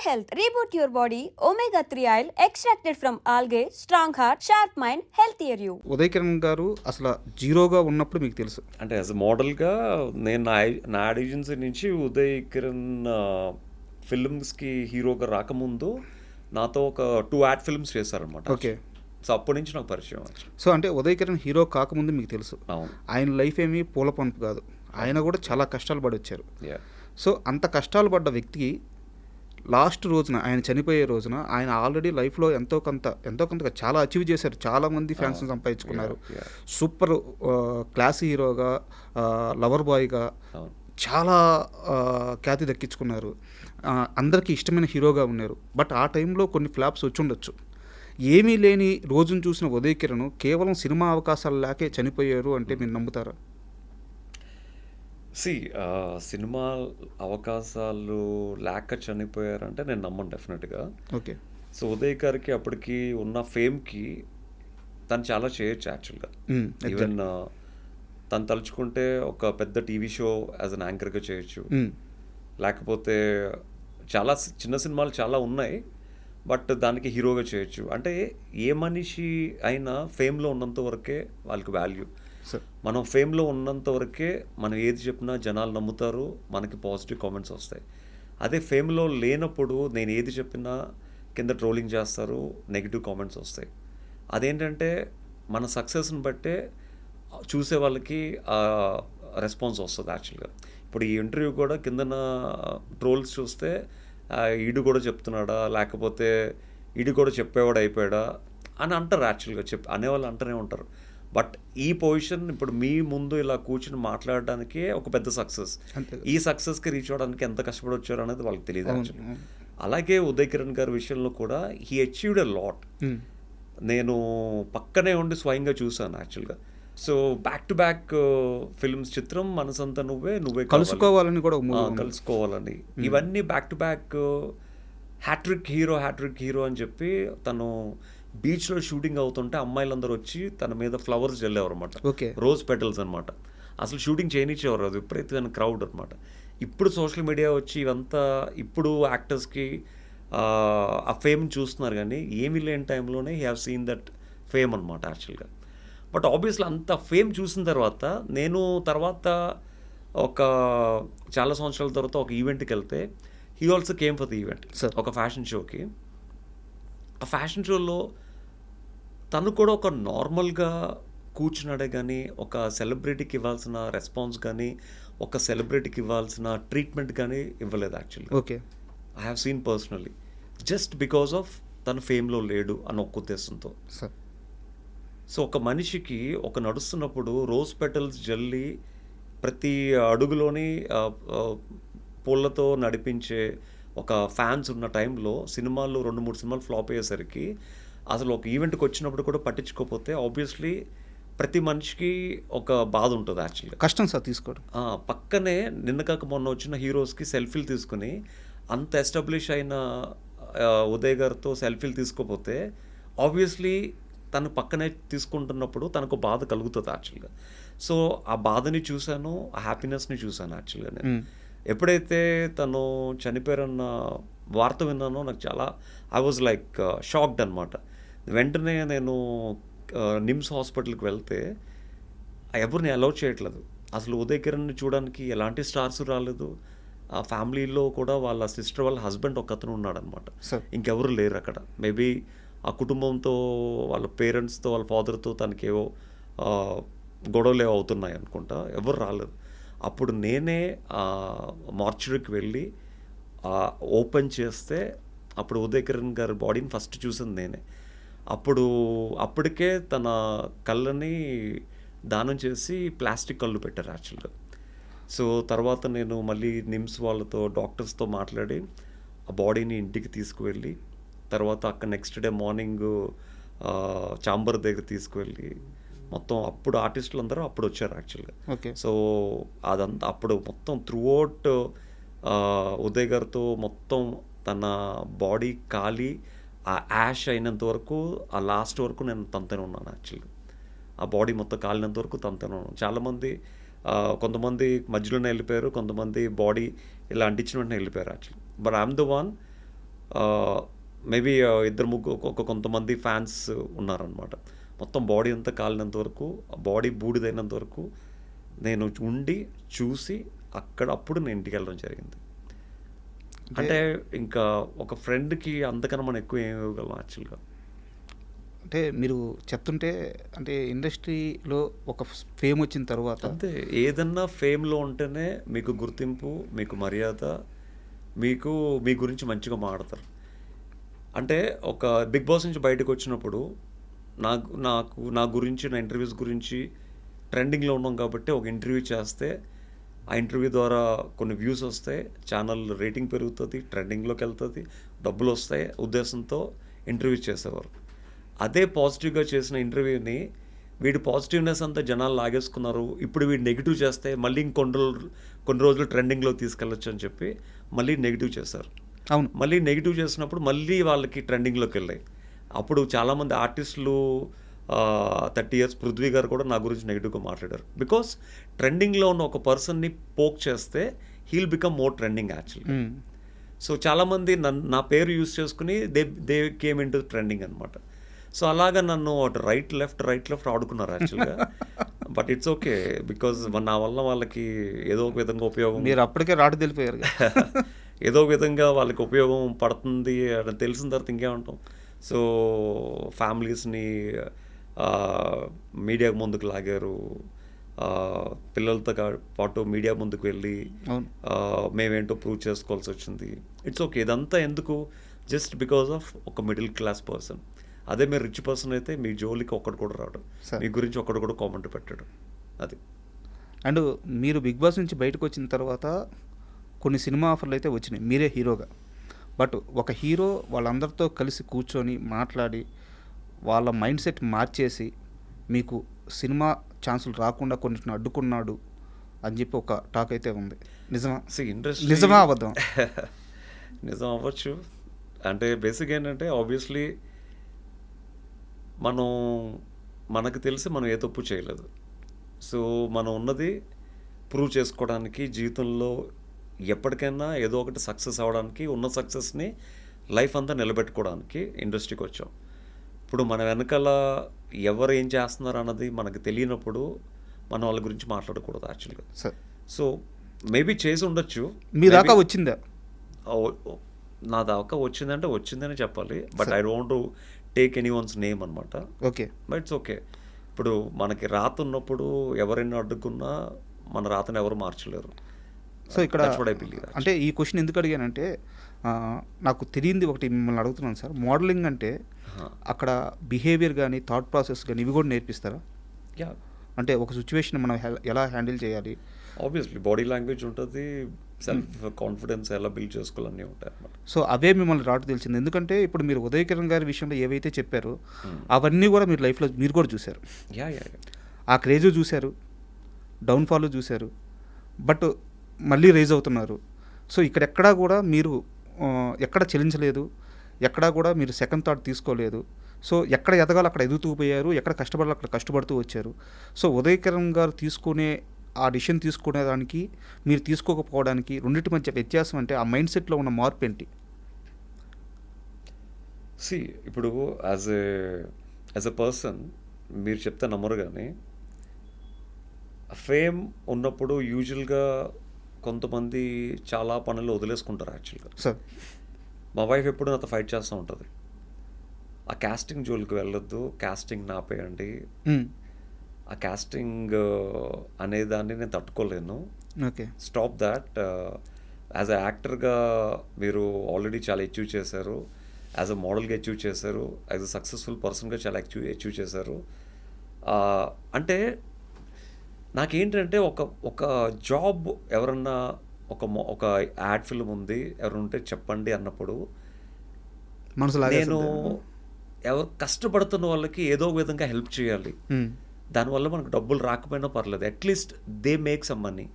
health. Reboot your body. Omega-3 oil extracted from algae. Strong heart, sharp mind, healthier you. Uday Kiran గారు అసలు జీరోగా ఉన్నప్పుడు మీకు తెలుసు అంటే యాజ్ అ మోడల్గా నేను నా యాడ్ ఏజెన్సీ నుంచి ఉదయ్ కిరణ్ ఫిల్మ్స్కి హీరోగా రాకముందు నాతో ఒక 2 యాడ్ ఫిల్మ్స్ చేశారనమాట. ఓకే. సో అప్పటి నుంచి నాకు పరిచయం. సో అంటే ఉదయ్ కిరణ్ హీరో కాకముందు మీకు తెలుసు. అవును. ఆయన లైఫ్ ఏమీ పూల పంపు కాదు, ఆయన కూడా చాలా కష్టాలు పడి వచ్చారు. యా. సో అంత కష్టాలు పడ్డ వ్యక్తికి లాస్ట్ రోజున ఆయన చనిపోయే రోజున ఆయన ఆల్రెడీ లైఫ్లో ఎంతో కొంత చాలా అచీవ్ చేశారు, చాలామంది ఫ్యాన్స్ని సంపాదించుకున్నారు. సూపర్ క్లాస్ హీరోగా, లవర్ బాయ్గా చాలా ఖ్యాతి దక్కించుకున్నారు, అందరికీ ఇష్టమైన హీరోగా ఉన్నారు. బట్ ఆ టైంలో కొన్ని ఫ్లాప్స్ వచ్చి ఉండొచ్చు. ఏమీ లేని రోజును చూసిన ఉదయ్ కిరణ్ కేవలం సినిమా అవకాశాలు లేకే చనిపోయారు అంటే మీరు నమ్ముతారా? సినిమా అవకాశాలు లేక చనిపోయారంటే నేను నమ్మను డెఫినెట్గా. ఓకే. సో ఉదయ్ గారికి అప్పటికి ఉన్న ఫేమ్కి తను చాలా చేయొచ్చు యాక్చువల్గా. ఈవెన్ తను తలుచుకుంటే ఒక పెద్ద టీవీ షో యాజ్ అన్ యాంకర్గా చేయొచ్చు, లేకపోతే చాలా చిన్న సినిమాలు చాలా ఉన్నాయి బట్ దానికి హీరోగా చేయొచ్చు. అంటే ఏ మనిషి అయినా ఫేమ్లో ఉన్నంత వరకే వాళ్ళకి వాల్యూ. మనం ఫేమ్లో ఉన్నంత వరకే మనం ఏది చెప్పినా జనాలు నమ్ముతారు, మనకి పాజిటివ్ కామెంట్స్ వస్తాయి. అదే ఫేమ్లో లేనప్పుడు నేను ఏది చెప్పినా కింద ట్రోలింగ్ చేస్తారు, నెగిటివ్ కామెంట్స్ వస్తాయి. అదేంటంటే మన సక్సెస్ని బట్టే చూసే వాళ్ళకి రెస్పాన్స్ వస్తుంది యాక్చువల్గా. ఇప్పుడు ఈ ఇంటర్వ్యూ కూడా కిందన ట్రోల్స్ చూస్తే ఈడు కూడా చెప్తున్నాడా, లేకపోతే ఈడు కూడా చెప్పేవాడు అయిపోయాడా అని అంటారు యాక్చువల్గా. అనేవాళ్ళు అంటూనే ఉంటారు. బట్ ఈ పొజిషన్ ఇప్పుడు మీ ముందు ఇలా కూర్చుని మాట్లాడడానికి ఒక పెద్ద సక్సెస్. ఈ సక్సెస్కి రీచ్ అవ్వడానికి ఎంత కష్టపడి వచ్చారు అనేది వాళ్ళకి తెలియదు యాక్చువల్లీ. అలాగే ఉదయ్ కిరణ్ గారి విషయంలో కూడా హీ అచీవ్డ్ ఎ లాట్. నేను పక్కనే ఉండి స్వయంగా చూసాను యాక్చువల్గా. So back to back films, చిత్రం, మనసంతా నువ్వే కలుసుకోవాలని కూడా కలుసుకోవాలని, ఇవన్నీ back to back hat trick hero అని చెప్పి తను బీచ్లో షూటింగ్ అవుతుంటే అమ్మాయిలందరూ వచ్చి తన మీద ఫ్లవర్స్ జల్లేవారు అనమాట. ఓకే. రోజ్ పెటల్స్ అనమాట. అసలు షూటింగ్ చేయనిచ్చేవారు, అది విపరీతమైన క్రౌడ్ అనమాట. ఇప్పుడు సోషల్ మీడియా వచ్చి ఇవంతా ఇప్పుడు యాక్టర్స్కి ఆ ఫేమ్ చూస్తున్నారు, కానీ ఏమీ లేని టైంలోనే he have seen that fame అనమాట యాక్చువల్గా. బట్ ఆబ్వియస్లీ అంత ఫేమ్ చూసిన తర్వాత నేను ఒక చాలా సంవత్సరాల తర్వాత ఒక ఈవెంట్కి వెళ్తే he also came for the event, ఒక ఫ్యాషన్ షోకి. ఆ ఫ్యాషన్ షోలో తను కూడా ఒక నార్మల్గా కూర్చున్నాడే కానీ ఒక సెలబ్రిటీకి ఇవ్వాల్సిన రెస్పాన్స్ కానీ ఒక సెలబ్రిటీకి ఇవ్వాల్సిన ట్రీట్మెంట్ కానీ ఇవ్వలేదు actually. Okay. I have seen personally, just because of తను ఫేమ్లో లేడు అన్న ఒక్క ఉద్దేశంతో. సో ఒక మనిషికి ఒక నడుస్తున్నప్పుడు రోజ్ పెటల్స్ జల్లి ప్రతి అడుగులోని పూలతో నడిపించే ఒక ఫ్యాన్స్ ఉన్న టైంలో సినిమాల్లో 2-3 సినిమాలు ఫ్లాప్ అయ్యేసరికి అసలు ఒక ఈవెంట్కి వచ్చినప్పుడు కూడా పట్టించుకోకపోతే ఆబ్వియస్లీ ప్రతి మనిషికి ఒక బాధ ఉంటుంది యాక్చువల్గా. కష్టం సార్ తీసుకోవడం. పక్కనే నిన్న కాక మొన్న వచ్చిన హీరోస్కి సెల్ఫీలు తీసుకుని అంత ఎస్టాబ్లిష్ అయిన ఉదయ్ గారితో సెల్ఫీలు తీసుకోపోతే ఆబ్వియస్లీ తను పక్కనే తీసుకుంటున్నప్పుడు తనకు బాధ కలుగుతుంది యాక్చువల్గా. సో ఆ బాధని చూశాను, ఆ హ్యాపీనెస్ని చూశాను యాక్చువల్గా. నేను ఎప్పుడైతే తను చనిపోయారన్న వార్త విన్నానో నాకు చాలా ఐ వాజ్ లైక్ షాక్డ్ అనమాట. వెంటనే నేను నిమ్స్ హాస్పిటల్కి వెళ్తే ఎవరిని అలౌ చేయట్లేదు. అసలు ఉదయ్ కిరణ్ని చూడడానికి ఎలాంటి స్టార్స్ రాలేదు. ఆ ఫ్యామిలీలో కూడా వాళ్ళ సిస్టర్ వాళ్ళ హస్బెండ్ ఒకతను ఉన్నాడనమాట, ఇంకెవరు లేరు అక్కడ. మేబీ ఆ కుటుంబంతో వాళ్ళ పేరెంట్స్తో వాళ్ళ ఫాదర్తో తనకేవో గొడవలు అవుతున్నాయి అనుకుంటా, ఎవరు రాలేదు. అప్పుడు నేనే మార్చురీకి వెళ్ళి ఓపెన్ చేస్తే అప్పుడు ఉదయ్ కిరణ్ గారి బాడీని ఫస్ట్ చూసింది నేనే. అప్పటికే తన కళ్ళని దానం చేసి ప్లాస్టిక్ కళ్ళు పెట్టారు యాక్చువల్గా. సో తర్వాత నేను మళ్ళీ నిమ్స్ వాళ్ళతో డాక్టర్స్తో మాట్లాడి ఆ బాడీని ఇంటికి తీసుకువెళ్ళి తర్వాత అక్కడ నెక్స్ట్ డే మార్నింగ్ చాంబర్ దగ్గర తీసుకువెళ్ళి మొత్తం అప్పుడు ఆర్టిస్టులు అందరూ అప్పుడు వచ్చారు యాక్చువల్గా. సో అదంతా అప్పుడు మొత్తం త్రూఅవుట్ ఉదయ్ గారితో మొత్తం తన బాడీ కాలి ఆ యాష్ అయినంత వరకు ఆ లాస్ట్ వరకు నేను తనతోనే ఉన్నాను యాక్చువల్గా. ఆ బాడీ మొత్తం కాలినంత వరకు తనతోనే ఉన్నాను. చాలామంది కొంతమంది మధ్యలోనే వెళ్ళిపోయారు, కొంతమంది బాడీ ఇలా అంటించిన వెంటనే వెళ్ళిపోయారు actually. But I'm the one maybe ఇద్దరు ముగ్గురు ఒక కొంతమంది ఫ్యాన్స్ ఉన్నారనమాట. మొత్తం బాడీ అంతా కాలినంత వరకు, బాడీ బూడిదైనంత వరకు నేను ఉండి చూసి అప్పుడు నేను ఇంటికి వెళ్ళడం జరిగింది. అంటే ఇంకా ఒక ఫ్రెండ్కి అంతకన్నా మనం ఎక్కువ ఏమి ఇవ్వగలం యాక్చువల్గా. అంటే మీరు చెప్తుంటే అంటే ఇండస్ట్రీలో ఒక ఫేమ్ వచ్చిన తర్వాత అంతే, ఏదన్నా ఫేమ్లో ఉంటేనే మీకు గుర్తింపు, మీకు మర్యాద, మీకు మీ గురించి మంచిగా మాట్లాడతారు. అంటే ఒక బిగ్ బాస్ నుంచి బయటకు వచ్చినప్పుడు నా గురించి, నా ఇంటర్వ్యూస్ గురించి ట్రెండింగ్లో ఉన్నాం కాబట్టి ఒక ఇంటర్వ్యూ చేస్తే ఆ ఇంటర్వ్యూ ద్వారా కొన్ని వ్యూస్ వస్తాయి, ఛానల్ రేటింగ్ పెరుగుతుంది, ట్రెండింగ్లోకి వెళ్తుంది, డబ్బులు వస్తాయి ఉద్దేశంతో ఇంటర్వ్యూ చేసేవారు. అదే పాజిటివ్గా చేసిన ఇంటర్వ్యూని వీడి పాజిటివ్నెస్ అంతా జనాలు లాగేసుకున్నారు, ఇప్పుడు వీడు నెగిటివ్ చేస్తే మళ్ళీ కొన్ని రోజులు ట్రెండింగ్లో తీసుకెళ్ళొచ్చు అని చెప్పి మళ్ళీ నెగిటివ్ చేశారు. అవును, మళ్ళీ నెగిటివ్ చేసినప్పుడు మళ్ళీ వాళ్ళకి ట్రెండింగ్లోకి వెళ్ళాయి. అప్పుడు చాలామంది ఆర్టిస్టులు 30 years పృథ్వీ గారు కూడా నా గురించి నెగిటివ్గా మాట్లాడారు. బికాస్ ట్రెండింగ్లో ఉన్న ఒక పర్సన్ని పోక్ చేస్తే heal become more trending actually. So చాలామంది నా పేరు యూస్ చేసుకుని they came in to trending అనమాట. సో అలాగా నన్ను రైట్ లెఫ్ట్ ఆడుకున్నారు యాక్చువల్గా. బట్ ఇట్స్ ఓకే, బికాజ్ నా వల్ల వాళ్ళకి ఏదో ఒక విధంగా ఉపయోగం, మీరు అప్పటికే రాటు తెలిపోయారు. ఏదో ఒక విధంగా వాళ్ళకి ఉపయోగం పడుతుంది అని తెలిసిన తర్వాత ఇంకేమంటాం. సో ఫ్యామిలీస్ని మీడియాకు ముందుకు లాగారు, పిల్లలతో పాటు మీడియా ముందుకు వెళ్ళి మేమేంటో ప్రూవ్ చేసుకోవాల్సి వచ్చింది. ఇట్స్ ఓకే, ఇదంతా ఎందుకు, జస్ట్ బికాజ్ ఆఫ్ ఒక మిడిల్ క్లాస్ పర్సన్. అదే మీరు రిచ్ పర్సన్ అయితే మీ జోలికి ఒక్కడు కూడా రాడు, మీ గురించి ఒక్కడు కూడా కామెంట్ పెట్టాడు. అది. అండ్ మీరు బిగ్ బాస్ నుంచి బయటకు వచ్చిన తర్వాత కొన్ని సినిమా ఆఫర్లు అయితే వచ్చినాయి మీరే హీరోగా. బట్ ఒక హీరో వాళ్ళందరితో కలిసి కూర్చొని మాట్లాడి వాళ్ళ మైండ్ సెట్ మార్చేసి మీకు సినిమా ఛాన్సులు రాకుండా కొన్నిటిని అడ్డుకున్నాడు అని చెప్పి ఒక టాక్ అయితే ఉంది. నిజమా? ఇండస్ట్రీ నిజమా అబద్ధం? నిజం అవ్వచ్చు. అంటే బేసిక్ ఏంటంటే ఆబ్వియస్లీ మనకు తెలిసి మనం ఏ తప్పు చేయలేదు. సో మనం ఉన్నది ప్రూవ్ చేసుకోవడానికి, జీవితంలో ఎప్పటికైనా ఏదో ఒకటి సక్సెస్ అవ్వడానికి, ఉన్న సక్సెస్ని లైఫ్ అంతా నిలబెట్టుకోవడానికి ఇండస్ట్రీకి వచ్చాం. ఇప్పుడు మన వెనకాల ఎవరు ఏం చేస్తున్నారు అన్నది మనకు తెలియనప్పుడు మనం వాళ్ళ గురించి మాట్లాడకూడదు యాక్చువల్గా. సో మేబీ చేసి ఉండొచ్చు. మీ దాకా వచ్చిందా? నా దాకా వచ్చిందంటే వచ్చిందని చెప్పాలి. But I don't to take anyone's name అనమాట. Okay, but it's okay. ఇప్పుడు మనకి రాత ఉన్నప్పుడు ఎవరైనా అడ్డుకున్నా మన రాతను ఎవరు మార్చలేరు. సో ఇక్కడ అంటే ఈ క్వశ్చన్ ఎందుకు అడిగానంటే నాకు తెలియంది ఒకటి మిమ్మల్ని అడుగుతున్నాను సార్. మోడలింగ్ అంటే అక్కడ బిహేవియర్ కానీ థాట్ ప్రాసెస్ కానీ ఇవి కూడా నేర్పిస్తారా? యా, అంటే ఒక సిచ్యువేషన్ మనం ఎలా హ్యాండిల్ చేయాలి? ఆబ్వియస్లీ బాడీ లాంగ్వేజ్ ఉంటుంది, సెల్ఫ్ కాన్ఫిడెన్స్ ఎలా బిల్డ్ చేసుకోవాలన్నీ ఉంటాయి అన్నమాట. సో అవే మిమ్మల్ని రాటు తెలిసింది. ఎందుకంటే ఇప్పుడు మీరు ఉదయ్ కిరణ్ గారి విషయంలో ఏవైతే చెప్పారో అవన్నీ కూడా మీరు లైఫ్లో మీరు కూడా చూశారు. యా యా ఆ క్రేజ్ చూశారు, డౌన్ఫాల్ చూశారు, బట్ మళ్ళీ రైజ్ అవుతున్నారు. సో ఇక్కడెక్కడా కూడా మీరు ఎక్కడ చెల్లించలేదు, ఎక్కడా కూడా మీరు సెకండ్ థాట్ తీసుకోలేదు. సో ఎక్కడ ఎదగాలో అక్కడ ఎదుగుతూ పోయారు, ఎక్కడ కష్టపడాలో అక్కడ కష్టపడుతూ వచ్చారు. సో ఉదయ్ కిరణ్ గారు తీసుకునే ఆ డిసిషన్ తీసుకునేదానికి మీరు తీసుకోకపోవడానికి రెండింటి మధ్య వ్యత్యాసం అంటే ఆ మైండ్ సెట్లో ఉన్న మార్పు ఏంటి? ఇప్పుడు యాజ్ ఎ పర్సన్ మీరు చెప్తే నమ్మరు, కానీ ఫేమ్ ఉన్నప్పుడు యూజువల్గా కొంతమంది చాలా పనులు వదిలేసుకుంటారు యాక్చువల్గా. సార్ మా వైఫ్ ఎప్పుడు నాతో ఫైట్ చేస్తూ ఉంటుంది, ఆ కాస్టింగ్ జోలికి వెళ్ళొద్దు, కాస్టింగ్ నాపేయండి, ఆ కాస్టింగ్ అనే దాన్ని నేను తట్టుకోలేను, okay stop that. As a యాక్టర్గా మీరు ఆల్రెడీ చాలా అచీవ్ చేశారు, యాజ్ అ మోడల్గా అచీవ్ చేశారు, యాజ్ అ సక్సెస్ఫుల్ పర్సన్గా చాలా అచీవ్ చేశారు. అంటే నాకేంటంటే ఒక జాబ్ ఎవరన్నా ఒక యాడ్ ఫిల్మ్ ఉంది ఎవరు ఉంటే చెప్పండి అన్నప్పుడు నేను ఎవరు కష్టపడుతున్న వాళ్ళకి ఏదో విధంగా హెల్ప్ చేయాలి. దానివల్ల మనకు డబ్బులు రాకపోయినా పర్లేదు, at least they make some money.